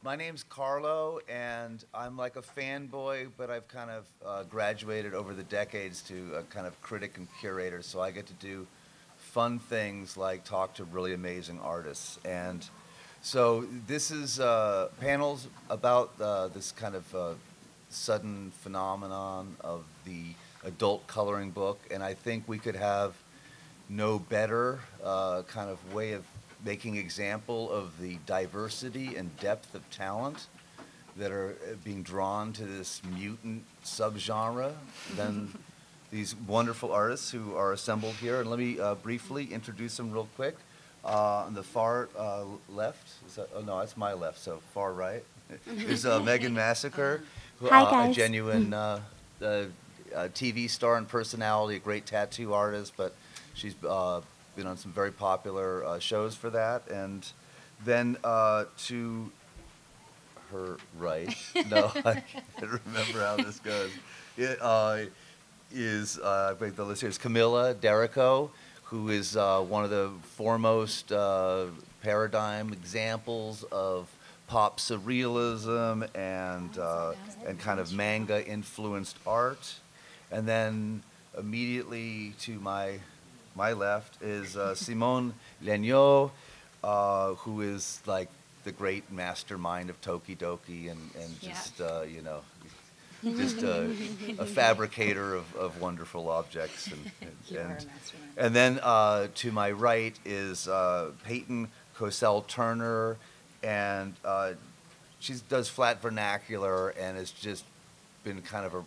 My name's Carlo, and I'm like a fanboy, but I've kind of graduated over the decades to a kind of critic and curator, so I get to do fun things like talk to really amazing artists. And so this is panels about this kind of sudden phenomenon of the adult coloring book, and I think we could have no better kind of way of making example of the diversity and depth of talent that are being drawn to this mutant subgenre than these wonderful artists who are assembled here. And let me briefly introduce them real quick. On the far left, oh no, that's my left, so far right, is Megan Massacre, Hi, guys. a genuine TV star and personality, a great tattoo artist, but she's been on some very popular shows for that. And then to her right, no, I can't remember how this goes, is the list here is Camilla D'errico, who is one of the foremost paradigm examples of pop surrealism and kind of manga influenced art. And then immediately to my left is Simone Legno, who is like the great mastermind of tokidoki and just you know, just a fabricator of wonderful objects. And then to my right is Payton Cosell Turner, and she does flat vernacular and has just been kind of a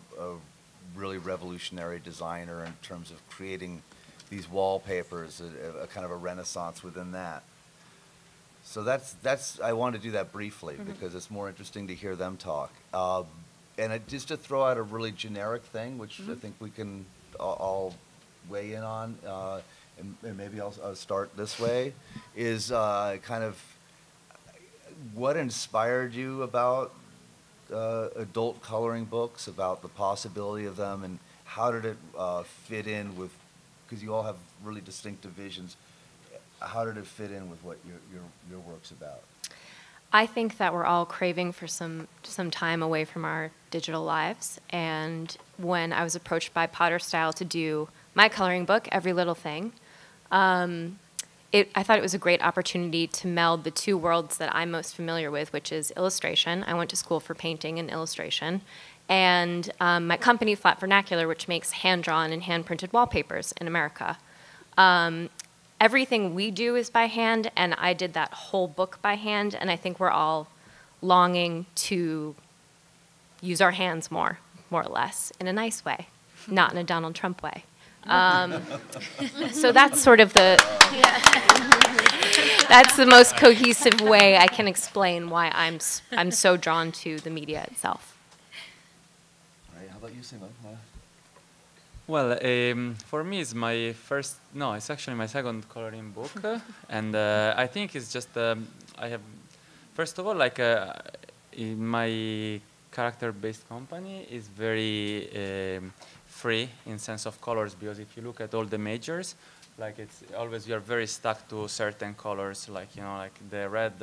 really revolutionary designer in terms of creating these wallpapers, a kind of a renaissance within that. So that's I want to do that briefly because it's more interesting to hear them talk. And just to throw out a really generic thing, which I think we can all weigh in on, and maybe I'll start this way, is kind of what inspired you about adult coloring books, about the possibility of them, and how did it fit in with, because you all have really distinctive visions, how did it fit in with what your work's about? I think that we're all craving for some time away from our digital lives. And when I was approached by Potter Style to do my coloring book, Every Little Thing, I thought it was a great opportunity to meld the two worlds that I'm most familiar with, which is illustration. I went to school for painting and illustration. And my company, Flat Vernacular, which makes hand-drawn and hand-printed wallpapers in America. Everything we do is by hand, and I did that whole book by hand, and I think we're all longing to use our hands more or less, in a nice way, not in a Donald Trump way. So that's sort of that's the most cohesive way I can explain why I'm so drawn to the media itself. All right, how about you, Simone? Well, for me, it's my first, no, it's actually my second coloring book. And I think it's just, I have, first of all, like in my character-based company is very free in sense of colors, because if you look at all the majors, like it's always, you're very stuck to certain colors, like, you know, like the red,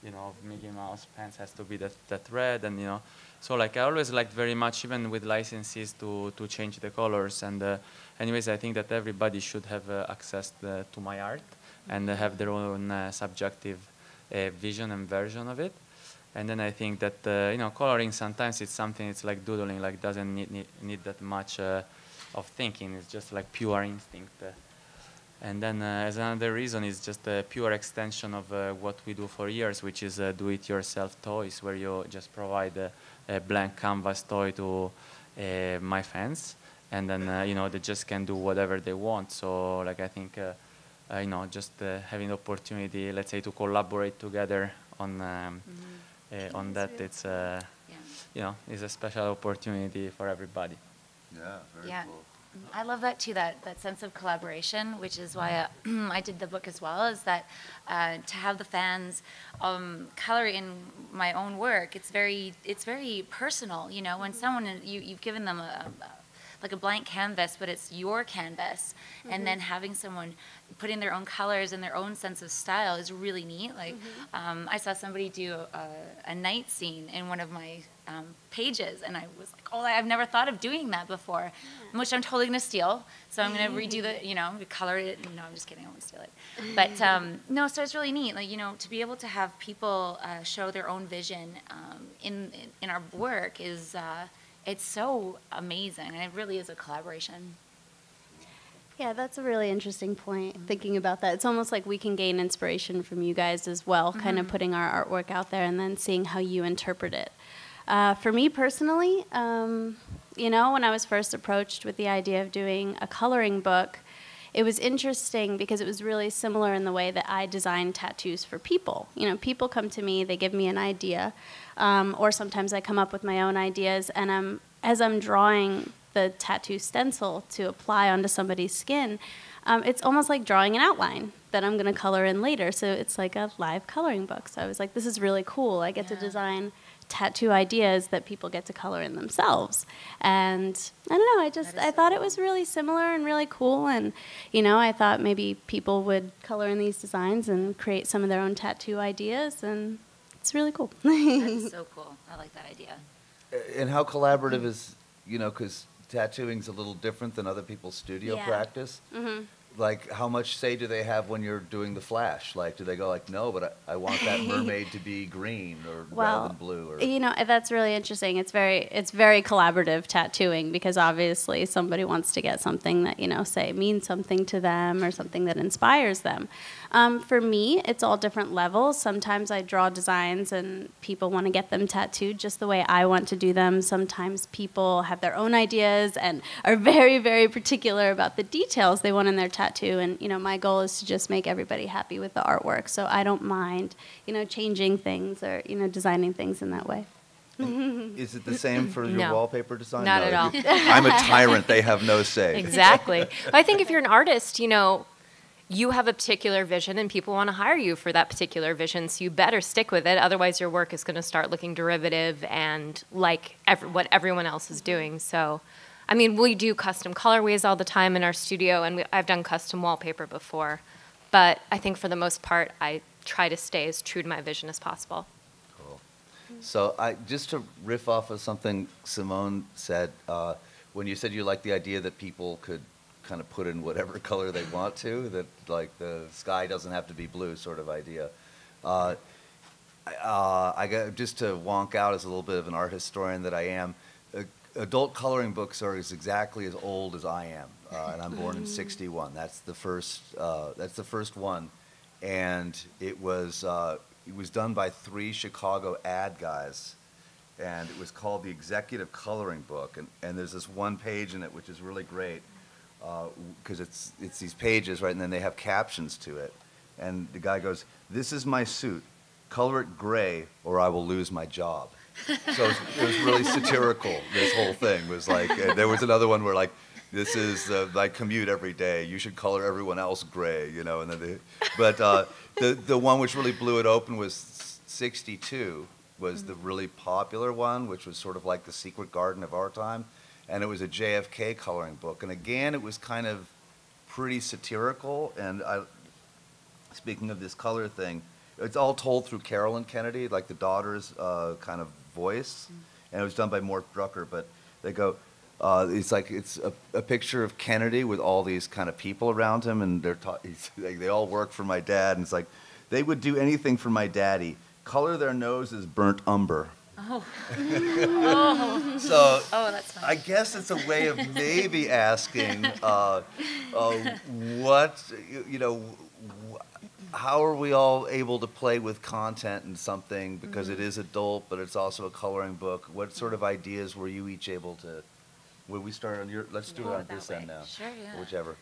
you know, Mickey Mouse pants has to be that red, and, you know, so like I always liked very much, even with licenses, to change the colors. And anyways, I think that everybody should have access to my art and have their own subjective vision and version of it. And then I think that you know, coloring sometimes it's something, it's like doodling, like doesn't need that much of thinking. It's just like pure instinct. And then as another reason is just a pure extension of what we do for years, which is do-it-yourself toys, where you just provide a blank canvas toy to my fans, and then you know, they just can do whatever they want. So like I think you know, just having the opportunity, let's say, to collaborate together on that, it's you know, is a special opportunity for everybody. Yeah, very cool. I love that too, that sense of collaboration, which is why I did the book as well, is that to have the fans color in my own work, it's very personal, you know, when someone, you've given them like a blank canvas, but it's your canvas. And then having someone put in their own colors and their own sense of style is really neat. Like, I saw somebody do a night scene in one of my pages, and I was like, oh, I've never thought of doing that before, which I'm totally going to steal. So I'm going to redo the, you know, color it. No, I'm just kidding. I won't steal it. But no, so it's really neat. Like, you know, to be able to have people show their own vision in our work is, it's so amazing. And it really is a collaboration. Yeah, that's a really interesting point, thinking about that. It's almost like we can gain inspiration from you guys as well, kind of putting our artwork out there and then seeing how you interpret it. For me personally, you know, when I was first approached with the idea of doing a coloring book, it was interesting because it was really similar in the way that I design tattoos for people. You know, people come to me, they give me an idea, or sometimes I come up with my own ideas, and as I'm drawing the tattoo stencil to apply onto somebody's skin, it's almost like drawing an outline that I'm going to color in later. So it's like a live coloring book. So I was like, this is really cool. I get to design tattoo ideas that people get to color in themselves. And I don't know, I thought it was really similar and really cool. And, you know, I thought maybe people would color in these designs and create some of their own tattoo ideas. And it's really cool. That's so cool. I like that idea. And how collaborative is, you know, because tattooing's a little different than other people's studio practice. Like, how much say do they have when you're doing the flash? Like, do they go like, no, but I want that mermaid to be green or rather than blue? Or you know, that's really interesting. It's very collaborative tattooing, because obviously somebody wants to get something that, you know, say means something to them or something that inspires them. For me, it's all different levels. Sometimes I draw designs and people want to get them tattooed just the way I want to do them. Sometimes people have their own ideas and are very, very particular about the details they want in their tattoo. And, you know, my goal is to just make everybody happy with the artwork. So I don't mind, you know, changing things or, you know, designing things in that way. is it the same for your No. wallpaper design? Not at all. I'm a tyrant. They have no say. Exactly. I think if you're an artist, you know, you have a particular vision and people want to hire you for that particular vision, so you better stick with it. Otherwise, your work is going to start looking derivative and like what everyone else is doing. So, I mean, we do custom colorways all the time in our studio, and I've done custom wallpaper before. But I think for the most part, I try to stay as true to my vision as possible. Cool. So just to riff off of something Simone said, when you said you liked the idea that people could kind of put in whatever color they want to, that like the sky doesn't have to be blue sort of idea. I got, just to wonk out as a little bit of an art historian that I am, adult coloring books are exactly as old as I am, and I'm born in '61. That's the first one, and it was done by 3 Chicago ad guys, and it was called the Executive Coloring Book, and there's this one page in it which is really great, because it's these pages, right, and then they have captions to it, and the guy goes, "This is my suit, color it gray or I will lose my job." So it was really satirical. This whole thing was like, there was another one where like, "This is my commute every day. You should color everyone else gray," you know. And then the one which really blew it open was '62 was the really popular one, which was sort of like the secret garden of our time, and it was a JFK coloring book. And again, it was kind of pretty satirical. And speaking of this color thing, it's all told through Carolyn Kennedy, like the daughter's kind of voice, and it was done by Mort Drucker. But they go, it's like it's a picture of Kennedy with all these kind of people around him, and they all work for my dad, and it's like, "They would do anything for my daddy. Color their noses burnt umber." Oh. So That's funny. I guess it's a way of maybe asking what, you know, how are we all able to play with content in something, because it is adult, but it's also a coloring book? What sort of ideas were you each able to, will we start on your, let's do it on this end now. Sure, yeah. Whichever.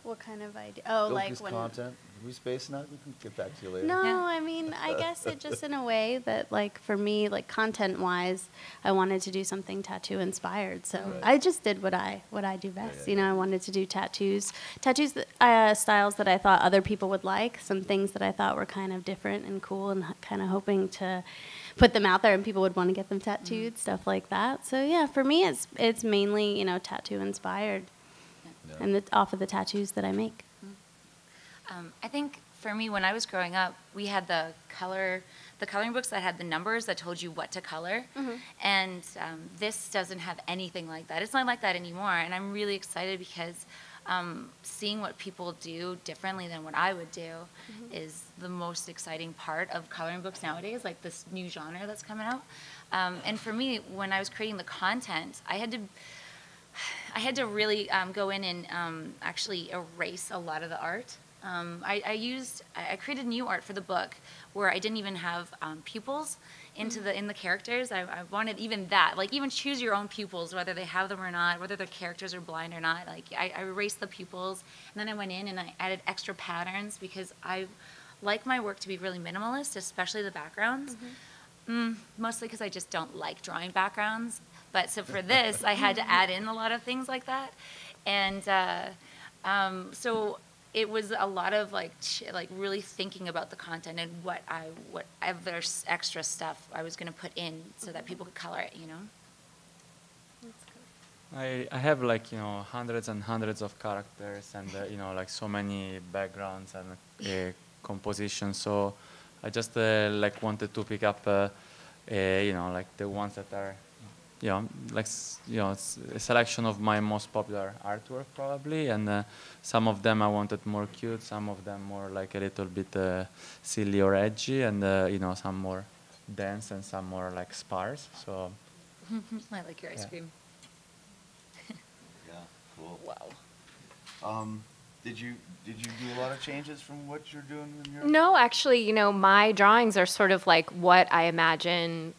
What kind of idea? Oh, like Focus when. content. Are we spacing out? We can get back to you later. No, Yeah. I mean, I guess it just in a way that, like, for me, like, content-wise, I wanted to do something tattoo-inspired. So Right. I just did what I do best. yeah, You know, I wanted to do tattoos styles that I thought other people would like, some things that I thought were kind of different and cool, and kind of hoping to put them out there and people would want to get them tattooed, stuff like that. So yeah, for me, it's mainly, you know, tattoo-inspired, Yeah. and off of the tattoos that I make. I think for me, when I was growing up, we had the coloring books that had the numbers that told you what to color. And this doesn't have anything like that. It's not like that anymore. And I'm really excited because seeing what people do differently than what I would do is the most exciting part of coloring books nowadays, like this new genre that's coming out. And for me, when I was creating the content, I had to really go in and actually erase a lot of the art. I created new art for the book where I didn't even have pupils in the characters. I wanted even that, like even choose your own pupils, whether they have them or not, whether their characters are blind or not. Like I erased the pupils, and then I went in and I added extra patterns because I like my work to be really minimalist, especially the backgrounds. Mostly because I just don't like drawing backgrounds. But so for this, I had to add in a lot of things like that, and so it was a lot of like really thinking about the content and what other extra stuff I was going to put in so that people could color it, you know. I have like, you know, hundreds and hundreds of characters and, you know, like so many backgrounds and compositions. So I just like wanted to pick up, you know, like the ones that are, you know, like, you know, it's a selection of my most popular artwork probably, and some of them I wanted more cute, some of them more like a little bit silly or edgy, and you know, some more dense and some more like sparse. So I like your ice cream. Yeah, cool. Wow. Did you do a lot of changes from what you're doing in your? No, actually, you know, my drawings are sort of like what I imagine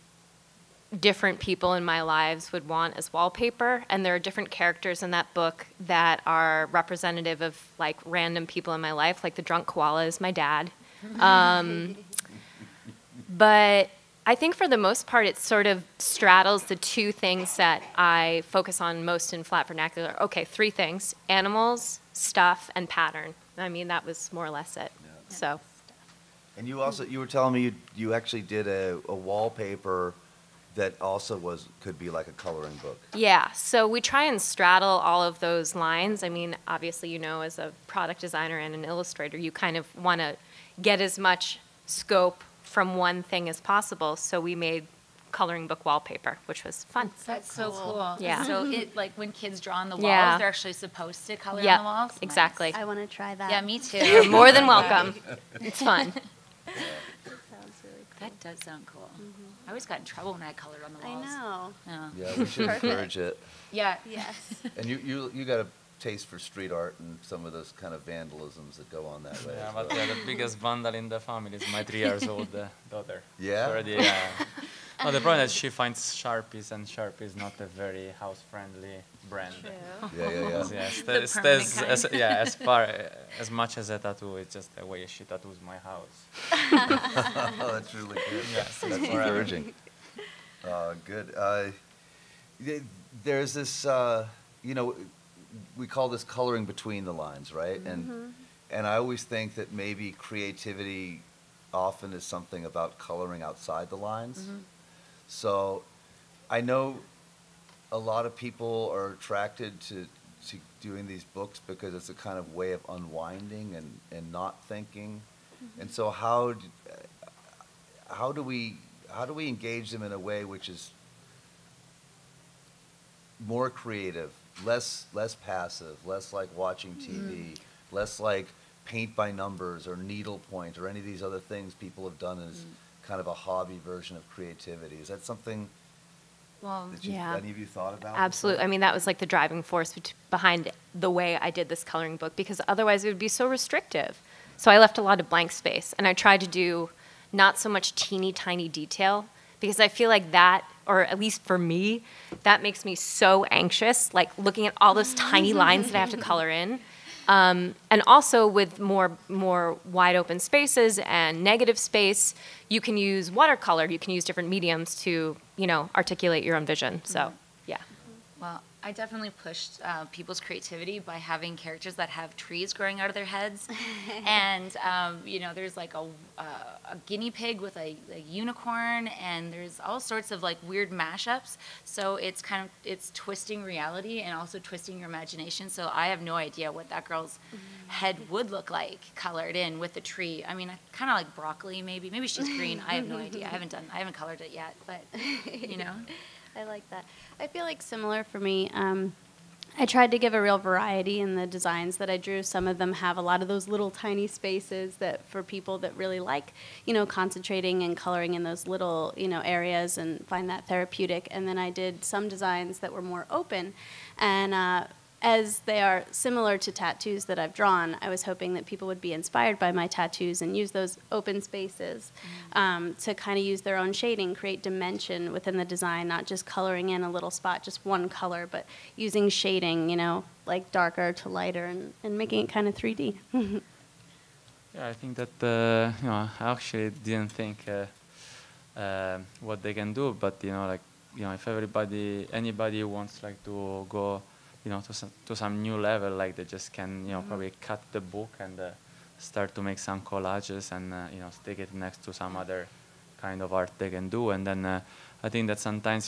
different people in my lives would want as wallpaper, and there are different characters in that book that are representative of like random people in my life, like the drunk koala is my dad. But I think for the most part it sort of straddles the two things that I focus on most in flat vernacular. Okay, three things: animals, stuff, and pattern. I mean, that was more or less it. Yeah. So. And you were telling me you actually did a wallpaper that also could be like a coloring book. Yeah, so we try and straddle all of those lines. I mean, obviously, you know, as a product designer and an illustrator, you kind of want to get as much scope from one thing as possible. So we made coloring book wallpaper, which was fun. That's so cool. Yeah. So it like when kids draw on the walls, Yeah. they're actually supposed to color Yeah, on the walls. exactly. I want to try that. Yeah, me too. You're more than welcome. It's fun. Sounds really cool. That does sound cool. I always got in trouble when I colored on the I walls. know. Yeah. Yeah, we should encourage it. Yeah. Yes. And you got a taste for street art and some of those kind of vandalisms that go on that way. yeah, as but well. yeah, the biggest vandal in the family is my 3 years old daughter. Yeah? She's already, no, the problem is she finds Sharpies, and Sharpie is not a very house-friendly brand. Yeah, yeah, yeah. Yeah, The permanent kind. as much as a tattoo, it's just the way she tattoos my house. Oh, that's really good. Yes, That's it's forever. encouraging. Good. There's this, you know, we call this coloring between the lines, right? And I always think that maybe creativity often is something about coloring outside the lines. So I know a lot of people are attracted to doing these books because it's a kind of way of unwinding and not thinking. And so how do we engage them in a way which is more creative, less passive, less like watching TV, less like paint by numbers or needlepoint or any of these other things people have done as kind of a hobby version of creativity? Is that something Well, that Yeah. any of you thought about? Absolutely. I mean, that was like the driving force behind the way I did this coloring book, because otherwise it would be so restrictive. So I left a lot of blank space, and I tried to do not so much teeny tiny detail, because I feel like that, or at least for me, that makes me so anxious, like looking at all those tiny lines that I have to color in. And also with more wide open spaces and negative space, you can use watercolor. You can use different mediums to, articulate your own vision. So, yeah. Well, I definitely pushed people's creativity by having characters that have trees growing out of their heads. And, there's like a guinea pig with a unicorn, and there's all sorts of like weird mashups. So it's it's twisting reality and also twisting your imagination. So I have no idea what that girl's head would look like colored in with the tree. I mean, kind of like broccoli maybe. Maybe she's green. I have no idea. I haven't colored it yet, but, I like that. I feel like similar for me. I tried to give a real variety in the designs that I drew. Some of them have a lot of those little tiny spaces that for people that really like, concentrating and coloring in those little, areas and find that therapeutic. And then I did some designs that were more open. And as they are similar to tattoos that I've drawn, I was hoping that people would be inspired by my tattoos and use those open spaces to kind of use their own shading, create dimension within the design, not just coloring in a little spot, just one color, but using shading, like darker to lighter and making it kind of 3D. Yeah, I think that, I actually didn't think what they can do, but, if anybody wants like to go to some new level, like they just can, probably cut the book and start to make some collages and, stick it next to some other kind of art they can do. And then I think that sometimes,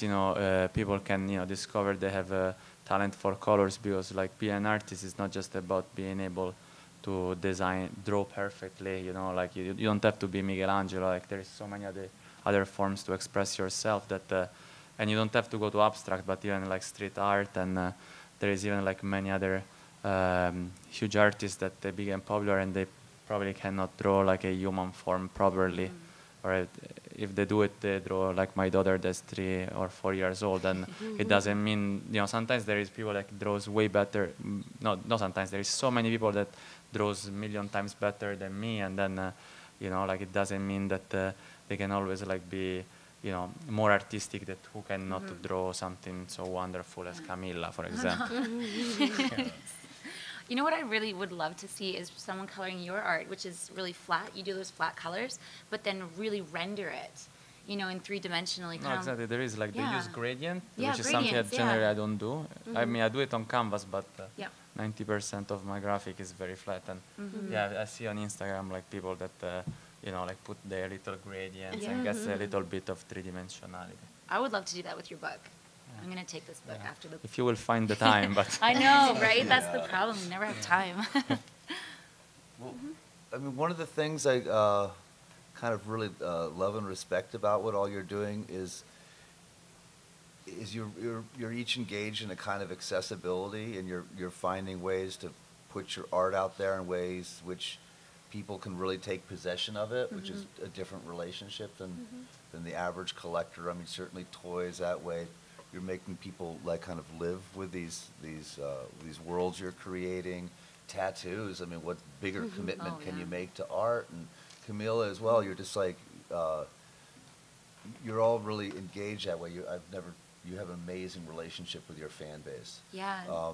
people can, discover they have a talent for colors, because like being an artist is not just about being able to draw perfectly, like you don't have to be Michelangelo, like there is so many other forms to express yourself that, and you don't have to go to abstract, but even like street art, and there is even like many other huge artists that they became popular and they probably cannot draw like a human form properly. Or if they do it, they draw like my daughter that's 3 or 4 years old, and it doesn't mean, sometimes there is people that draws way better. No, sometimes there is so many people that draws a million times better than me, and then, like it doesn't mean that they can always like be, more artistic, that who cannot draw something so wonderful as Camilla, for example. You know what I really would love to see is someone coloring your art, which is really flat. You do those flat colors, but then really render it, in three-dimensionally. No, exactly. There is like they use gradient, Yeah, which is something that generally I don't do. I mean, I do it on canvas, but 90% of my graphic is very flat. And I see on Instagram like people that like put their little gradients and gets a little bit of three-dimensionality. I would love to do that with your book. I'm going to take this book after the... If you will find the time, but... I know, right? That's the problem. We never have time. Well, I mean, one of the things I kind of really love and respect about what all you're doing is you're each engaged in a kind of accessibility, and you're finding ways to put your art out there in ways which people can really take possession of it, which is a different relationship than the average collector. I mean, certainly toys that way. You're making people like kind of live with these worlds you're creating. Tattoos, I mean, what bigger commitment can you make to art? And Camilla as well, you're just like, you're all really engaged that way. You have an amazing relationship with your fan base. Yeah.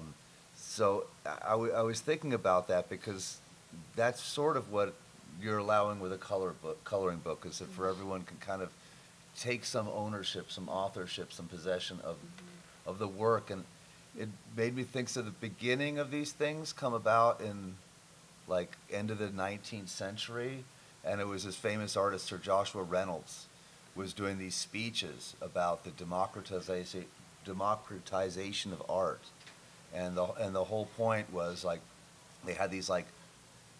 So I was thinking about that, because that's sort of what you're allowing with a coloring book, is that for everyone can kind of take some ownership, some authorship, some possession of the work. And it made me think, so the beginning of these things come about in like end of the 19th century, and it was this famous artist, Sir Joshua Reynolds, was doing these speeches about the democratization of art. And the whole point was like they had these like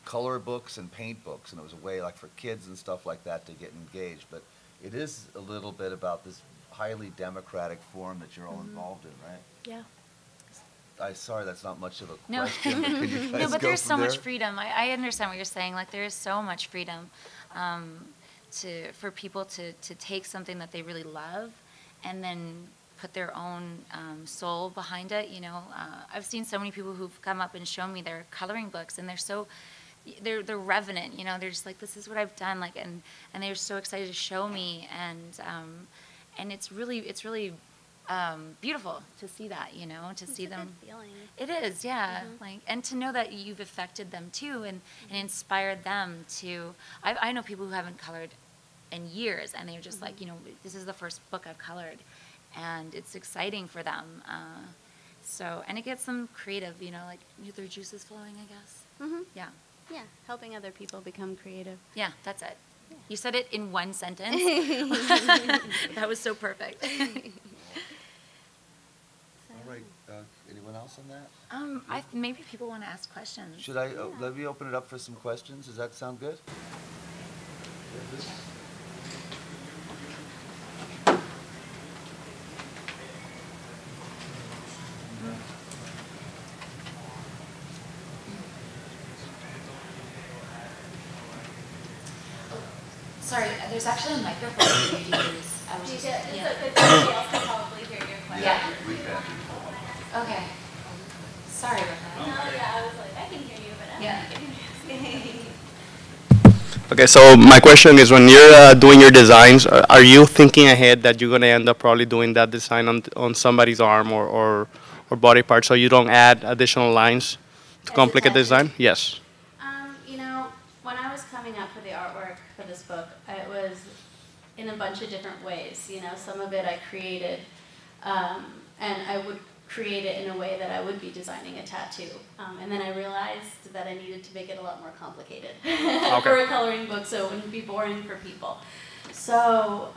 color books and paint books, and it was a way like for kids and stuff like that to get engaged. But it is a little bit about this highly democratic form that you're all involved in, right? Yeah. Sorry, that's not much of a No. question. But can you guys No, but go there's from so there? much freedom. I understand what you're saying. Like, there is so much freedom for people to take something that they really love and then put their own soul behind it. I've seen so many people who've come up and shown me their coloring books, and they're revenant. They're just like, this is what I've done. Like, and they're so excited to show me, and it's really beautiful to see that, you know, to see them. Good feeling. It is, yeah. Like, and to know that you've affected them too, and inspired them to. I know people who haven't colored in years, and they're just like, you know, this is the first book I've colored, and it's exciting for them. So, and it gets them creative, you know, like their juices flowing, I guess. Yeah. Yeah, helping other people become creative. Yeah, that's it. Yeah. You said it in one sentence. That was so perfect. All right. Anyone else on that? Maybe people want to ask questions. Should I let me open it up for some questions? Does that sound good? Sorry, there's actually a microphone for you to use. I was just, Somebody else can probably hear your question. Yeah. Okay. Sorry about that. No, yeah, I was like, I can hear you, but I don't Yeah. think you. Okay, so my question is, when you're doing your designs, are you thinking ahead that you're going to end up probably doing that design on somebody's arm or body part, so you don't add additional lines to As complicate the attachment? design? Yes. You know, when I was coming up with the artwork for this book, it was in a bunch of different ways. You know, some of it I created, and I would create it in a way that I would be designing a tattoo. And then I realized that I needed to make it a lot more complicated for a coloring book, so it wouldn't be boring for people. So,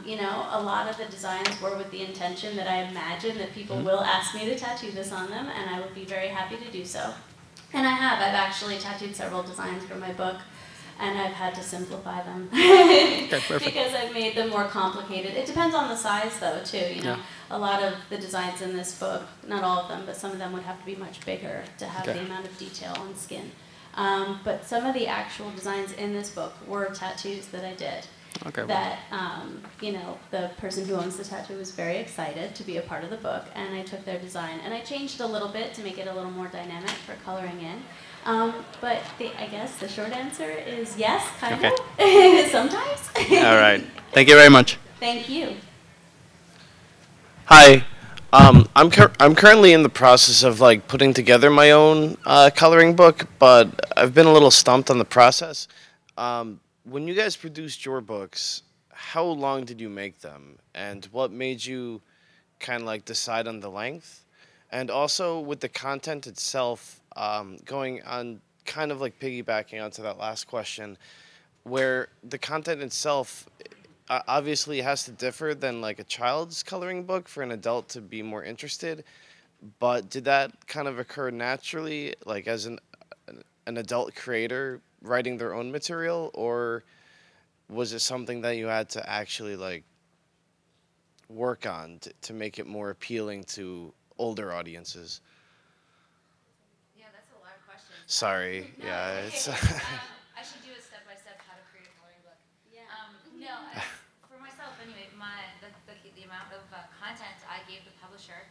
you know, a lot of the designs were with the intention that I imagine that people will ask me to tattoo this on them, and I would be very happy to do so. And I have. I've actually tattooed several designs for my book, and I've had to simplify them because I've made them more complicated. It depends on the size, though, too. You know, a lot of the designs in this book, not all of them, but some of them would have to be much bigger to have the amount of detail on skin. But some of the actual designs in this book were tattoos that I did. That, you know, the person who owns the tattoo was very excited to be a part of the book, and I took their design and I changed it a little bit to make it a little more dynamic for coloring in. But I guess the short answer is yes, kind of, sometimes. All right. Thank you very much. Thank you. Hi. I'm currently in the process of like putting together my own coloring book, but I've been a little stumped on the process. When you guys produced your books, how long did you make them, and what made you kind of like decide on the length? And also with the content itself, going on kind of like piggybacking onto that last question, where the content itself obviously has to differ than like a child's coloring book for an adult to be more interested, but did that kind of occur naturally, like as an adult creator writing their own material, or was it something that you had to actually like work on to make it more appealing to older audiences? Yeah, that's a lot of questions. Sorry. No, yeah, okay. it's I should do it step by step how to create a coloring book. Yeah. For myself anyway, the amount of content I gave the publisher,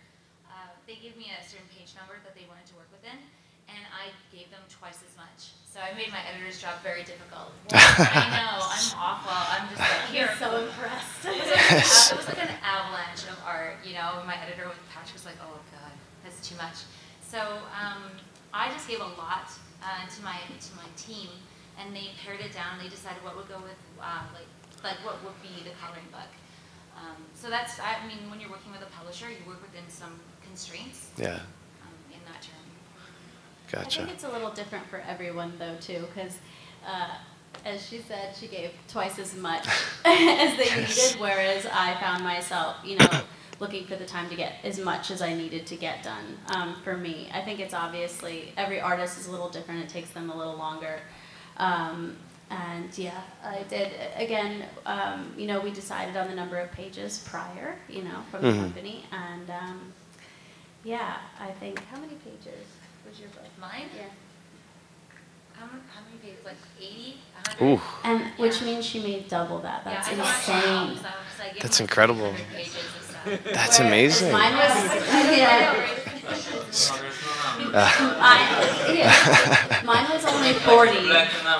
they gave me a certain page number that they wanted to work within, and I gave them twice as much. So I made my editor's job very difficult. I know, I'm awful. I'm just like, here. I'm so impressed. It was like an avalanche of art, you know. My editor with Patch was like, oh God, that's too much. So I just gave a lot to my team, and they pared it down. They decided what would go with like what would be the coloring book. So that's, I mean, when you're working with a publisher, you work within some constraints. yeah. In that term. Gotcha. I think it's a little different for everyone, though, too, because as she said, she gave twice as much as they needed, whereas I found myself, you know, looking for the time to get as much as I needed to get done for me. I think it's obviously, every artist is a little different. It takes them a little longer. And yeah, I did, again, you know, we decided on the number of pages prior, you know, from the company. And yeah, I think, how many pages was your book? Mine? Yeah. How many pages? Like 80? 100? Ooh, And which means she made double that. That's I know myself, insane. so I was like, give That's me like incredible. 300 pages of stuff. that's Whereas amazing. Mine was, mine was only 40.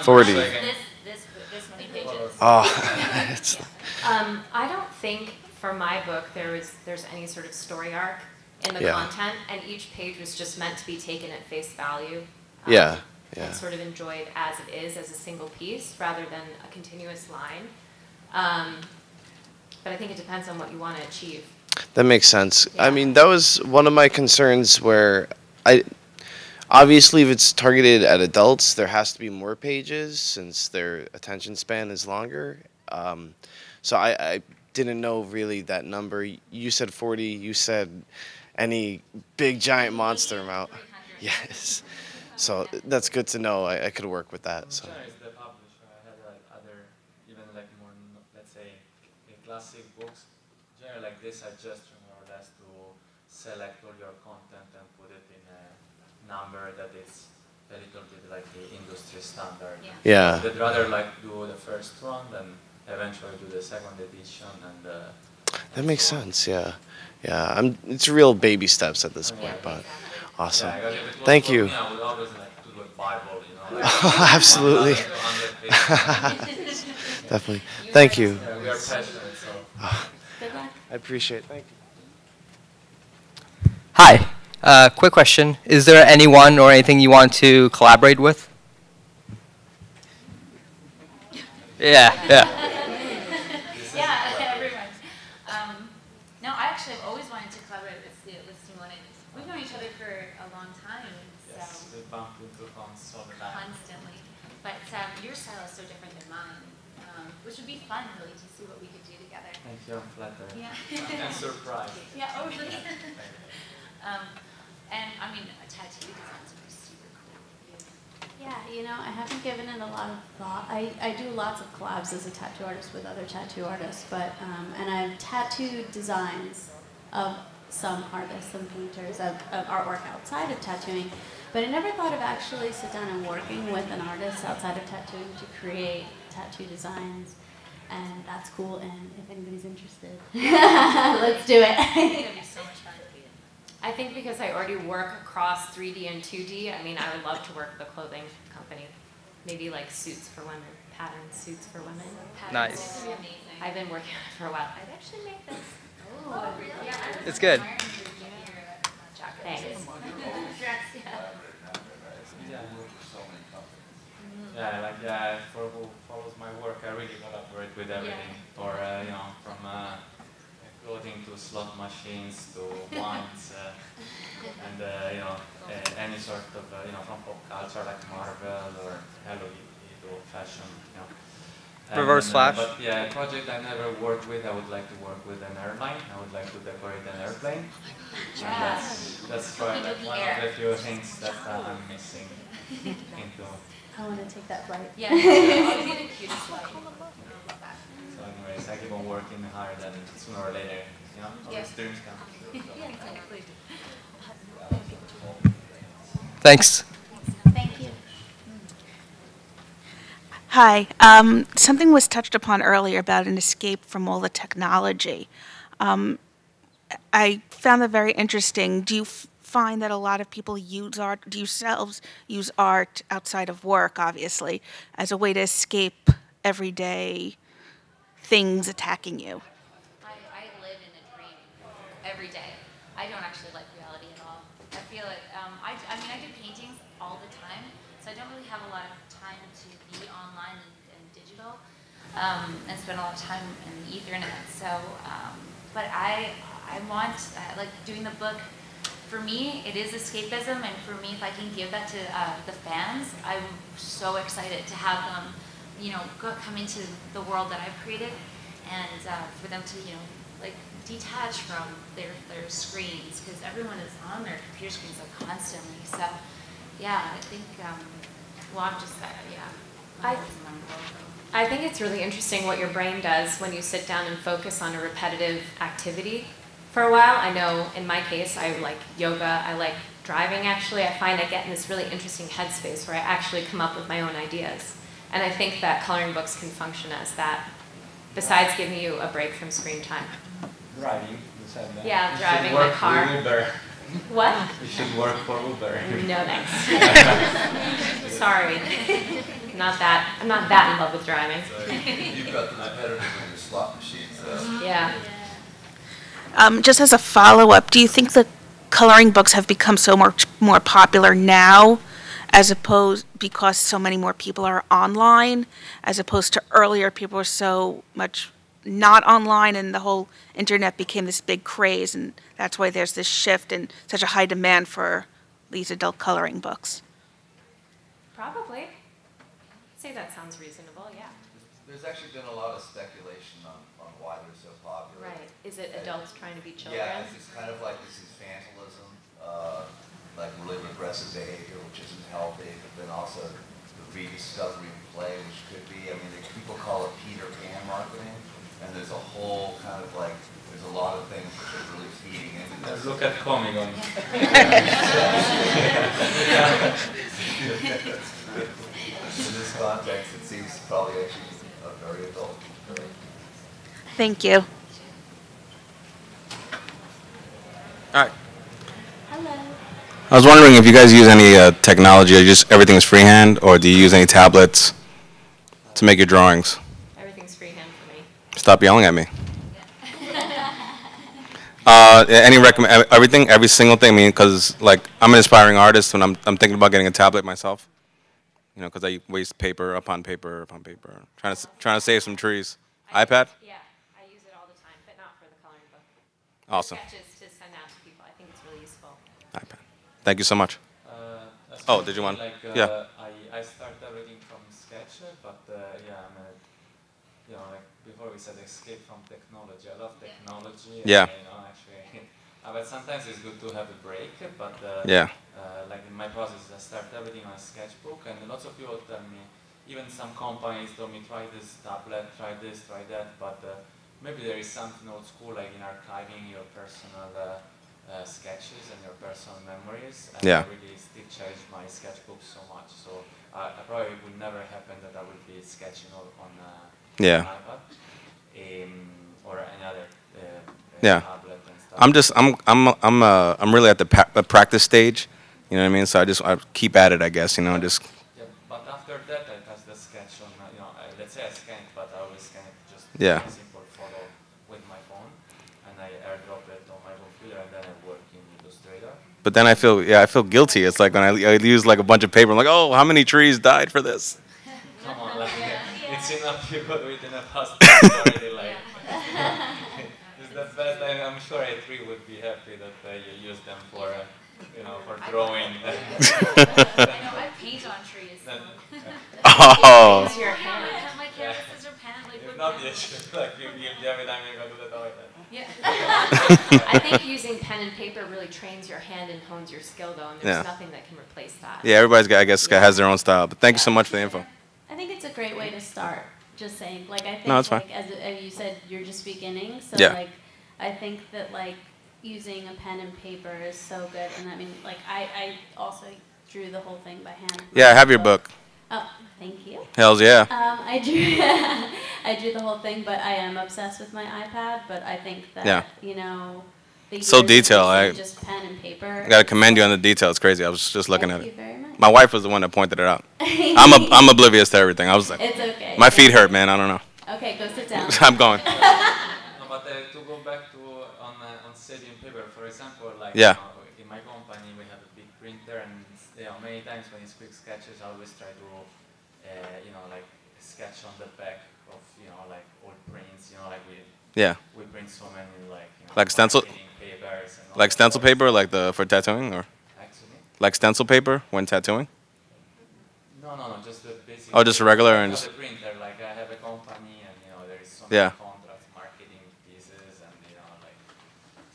40. This many pages. Oh, it's I don't think for my book, there's any sort of story arc in the content, and each page was just meant to be taken at face value. And sort of enjoyed as it is, as a single piece, rather than a continuous line. But I think it depends on what you want to achieve. That makes sense. I mean, that was one of my concerns where obviously if it's targeted at adults, there has to be more pages since their attention span is longer. So I didn't know really that number. You said 40, you said any big giant monster amount. Yes. So that's good to know. I could work with that. So. The publisher, I had like other, even like more, let's say, classic books. Generally like this, I just more or less to select all your content and put it in a number that is a little bit like the industry standard. Yeah. I'd rather like do the first one than eventually do the second edition and. That makes sense. Yeah. Yeah. It's real baby steps at this point, but. Awesome. Thank you. I would always like to do a Bible, Absolutely. Definitely. Thank you. We are passionate, so. Good luck. I appreciate it. Thank you. Hi. Quick question. Is there anyone or anything you want to collaborate with? Yeah. Everyone. No, I actually have always wanted to collaborate with Simone. We've known each other for a long time, Yes, we bump into things all the time. constantly. But your style is so different than mine, which would be fun, really, to see what we could do together. Thank you, I'm flattered. Yeah. And surprised. Yeah, oh really? And I mean, a tattoo designs would be super cool. Yeah, you know, I haven't given it a lot of thought. I do lots of collabs as a tattoo artist with other tattoo artists, but and I've tattooed designs of some artists, some painters, of artwork outside of tattooing, but I never thought of actually sit down and working with an artist outside of tattooing to create tattoo designs, and that's cool, and if anybody's interested, let's do it. That'd be so much fun. I think because I already work across 3D and 2D, I mean, I would love to work with a clothing company. Maybe like suits for women, pattern suits for women. Nice. That'd be amazing. I've been working on it for a while. I've actually made this. Oh, really? Yeah, It's good. Thanks. For who follows my work, I really collaborate with everything. Or, from clothing to slot machines to wines, and, any sort of, from pop culture like Marvel or Hello Kitty to fashion, Reverse Flash? But yeah, a project I never worked with, I would like to work with an airline. I would like to decorate an airplane. Yeah. And that's probably like one of the few things that I'm missing into. I want to take that flight. Yeah, that would be the cutest flight. So anyways, I keep on working hard and sooner or later, all these dreams come true. So. Yeah, exactly. Thanks. Thank you. Hi. Something was touched upon earlier about an escape from all the technology. I found that very interesting. Do you find that a lot of people use art, do yourselves use art outside of work, obviously, as a way to escape everyday things attacking you? I live in a dream every day. I don't actually like reality at all. I feel it. I do paintings all the time, so I don't really have a lot of time to be online and digital, and spend a lot of time in the Ethernet. So, but I want, like doing the book, for me, it is escapism, and for me, if I can give that to the fans, I'm so excited to have them, come into the world that I've created, and for them to, detach from their screens, because everyone is on their computer screens constantly. So, yeah, I think, I'm just, I think it's really interesting what your brain does when you sit down and focus on a repetitive activity for a while. I know in my case, I like yoga, I like driving actually. I find I get in this really interesting headspace where I actually come up with my own ideas. And I think that coloring books can function as that, besides giving you a break from screen time. Driving, you said that. Yeah, you driving should work my car. For Uber. What? You should work for Uber. No thanks. Sorry. I'm not that in love with driving. So you've got the repetitive with your slot machines, though. Yeah. Just as a follow-up, do you think that coloring books have become so much more popular now, as opposed because so many more people are online, as opposed to earlier people were so much not online and the whole internet became this big craze, and that's why there's this shift and such a high demand for these adult coloring books? Probably. I'd say that sounds reasonable, yeah. There's actually been a lot of speculation on why they're so popular. Right. Is it adults trying to be children? Yeah, it's kind of like this infantilism, like really regressive behavior, which isn't healthy, but then also the rediscovery of play, which could be, I mean, people call it Peter Pan marketing, and there's a whole kind of like, there's a lot of things which are really feeding into this. Look at comic on. In this context, it seems probably actually very adult. Thank you. All right. Hello. I was wondering if you guys use any technology, or just everything is freehand, or do you use any tablets to make your drawings? Everything's freehand for me. Stop yelling at me. Everything, every single thing. I mean, because like I'm an aspiring artist, and I'm thinking about getting a tablet myself. You know, because I waste paper upon paper upon paper, trying to save some trees. iPad? Yeah, I use it all the time, but not for the coloring book. Awesome. Sketches to send out to people. I think it's really useful. iPad. Thank you so much. Oh, did you want? Like, Yeah. I start everything from sketch, but yeah, you know, like before we said, escape from technology. I love technology. Yeah. And, you know, actually, but sometimes it's good to have a break. But Yeah. like in my process, I start everything on a sketchbook, and lots of people tell me, even some companies told me, try this tablet, try this, try that, but maybe there is something old school, like in archiving your personal sketches and your personal memories, and Yeah. I really still cherish my sketchbook so much, so I probably would never happen that I would be sketching on Yeah. an iPad or any other Yeah. tablet and stuff. I'm really at the practice stage. You know what I mean? So I keep at it, I guess. You know, just. Yeah, but after that, I pass the sketch on. You know, let's say I scan it, but I always scan it just Yeah. a simple photo with my phone, and I airdrop it on my computer, and then I work in Illustrator. But then I feel guilty. It's like when I use like a bunch of paper. I'm like, oh, how many trees died for this? Come on, like it's enough you got within a past already. Like it's the best. I'm sure a tree would be happy that you use them for. You know, for drawing. I know, I paint on trees. Oh. Use your hand. My canvases are pen, like If not the issue, like you give every time you go to the toilet. Yeah. I think using pen and paper really trains your hand and hones your skill, though, and there's Yeah. nothing that can replace that. Yeah, everybody's got, I guess, has their own style. But thank you so much for the info. I think it's a great way to start. Just saying, like I think, No, it's like fine. as you said, you're just beginning. So Yeah. like, I think that like using a pen and paper is so good. And I mean, like I also drew the whole thing by hand. Yeah, I have your book. Oh, thank you. Hells yeah. I drew I drew the whole thing, but I am obsessed with my iPad. But I think that Yeah. you know, the So years of detailed, using I- just pen and paper. I gotta commend you on the detail. It's crazy. I was just looking Thank at you it. very much. My wife was the one that pointed it out. I'm oblivious to everything. I was like, It's okay. my feet hurt, man. I don't know. Okay, go sit down. I'm going. No, but to go back to on saving paper, for example, like Yeah. in my company we have a big printer, and you know, many times when it's quick sketches, I always try to you know, like sketch on the back of, you know, like old prints, you know, like Yeah. we print so many like, you know, Like stencil- marketing papers and all Like that stencil stuff. paper, like for tattooing, or Actually, like stencil paper when tattooing. no, just the basic. Oh, just regular and not just- the printer. Like I have a company, and you know, there is so Yeah. many contracts, marketing pieces, and you know, like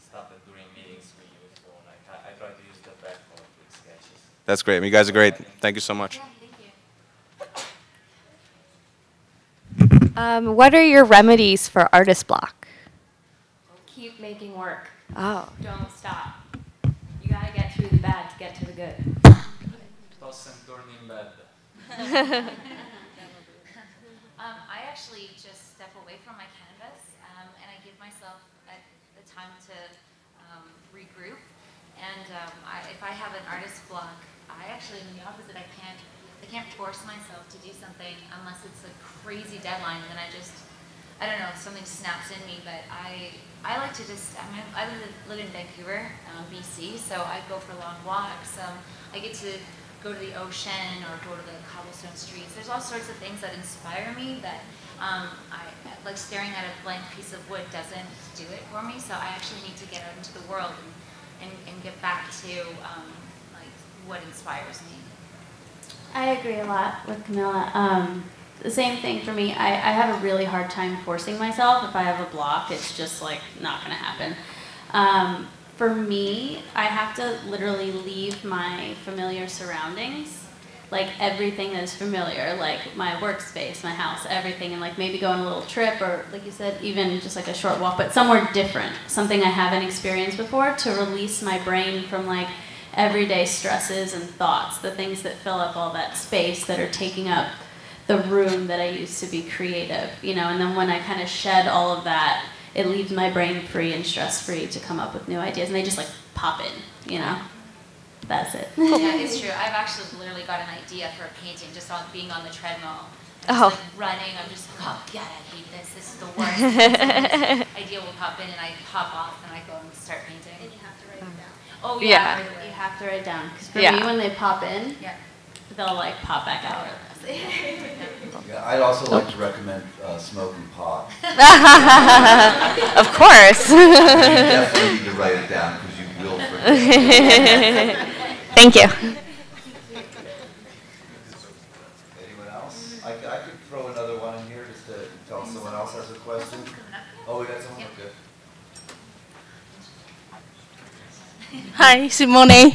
stuff that during meetings we use. So like I try to use the back for quick sketches. That's great. You guys are great. Thank you so much. What are your remedies for artist block? Keep making work. Oh. Don't stop. You gotta get through the bad to get to the good. Toss and turn in bed. I actually just step away from my canvas and I give myself the time to regroup. And if I have an artist block, I actually am the opposite. I can't force myself to do something unless it's a crazy deadline. And then I I don't know, something snaps in me, but I like to just, I live in Vancouver, BC, so I go for long walks. I get to go to the ocean or go to the cobblestone streets. There's all sorts of things that inspire me that like staring at a blank piece of wood doesn't do it for me, so I actually need to get out into the world and get back to like what inspires me. I agree a lot with Camilla. The same thing for me. I have a really hard time forcing myself. If I have a block, it's just like not gonna happen. For me, I have to literally leave my familiar surroundings, like everything that is familiar, like my workspace, my house, everything, and like maybe go on a little trip or, like you said, even just like a short walk, but somewhere different, something I haven't experienced before, to release my brain from like everyday stresses and thoughts, the things that fill up all that space that are taking up the room that I used to be creative, you know, and then when I kind of shed all of that, it leaves my brain free and stress-free to come up with new ideas, and they just like pop in, you know. That's it. Yeah, it's true. I've actually literally got an idea for a painting just on being on the treadmill. Oh. Just like running, I'm just like, oh God, I hate this. This is the worst. This idea will pop in, and I pop off, and I go and start painting. And you have to write it down. Oh yeah, Yeah. right away. You have to write it down, because for Yeah. me, when they pop in, Yeah. they'll like pop back out. Yeah, I'd also like to recommend smoking pot. Of course. You definitely need to write it down because you will forget. Thank you. Anyone else? I could throw another one in here just to tell someone else has a question. Oh, we got someone? Good. Hi, Simone.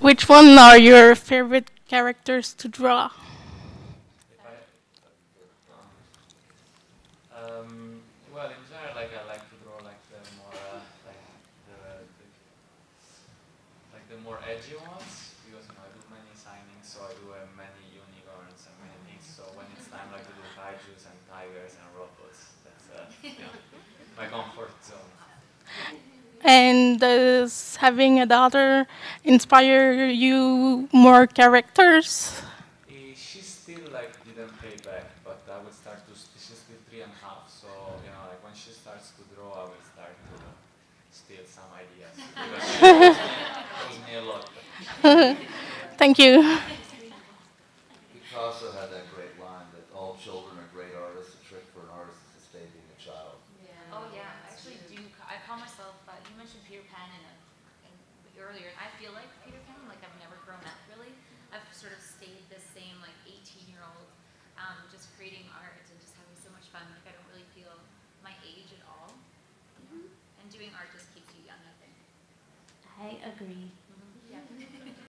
Which one are your favorite characters to draw? Well, in general, like I like to draw like the more like the more edgy ones, because you know I do many signings, so I do many unicorns and many things. So when it's time like to do kaijus and tigers and robots, that's you know, my comfort zone. And does having a daughter inspire you more characters? She still like didn't pay back, but I would start to. She's still 3.5, so you know, like when she starts to draw, I will start to steal some ideas because she owes me a lot. Thank you. Picasso had that great line that all children are great artists. A trick for an artist is to stay being a child. Yeah. Oh yeah, I actually do. I call myself. You mentioned Peter Pan earlier, and I feel like Peter Pan. Like I've never grown up really. I've sort of stayed the same like 18-year-old, just creating art and just having so much fun. Like I don't really feel my age at all. And doing art just keeps you young, I think. I agree.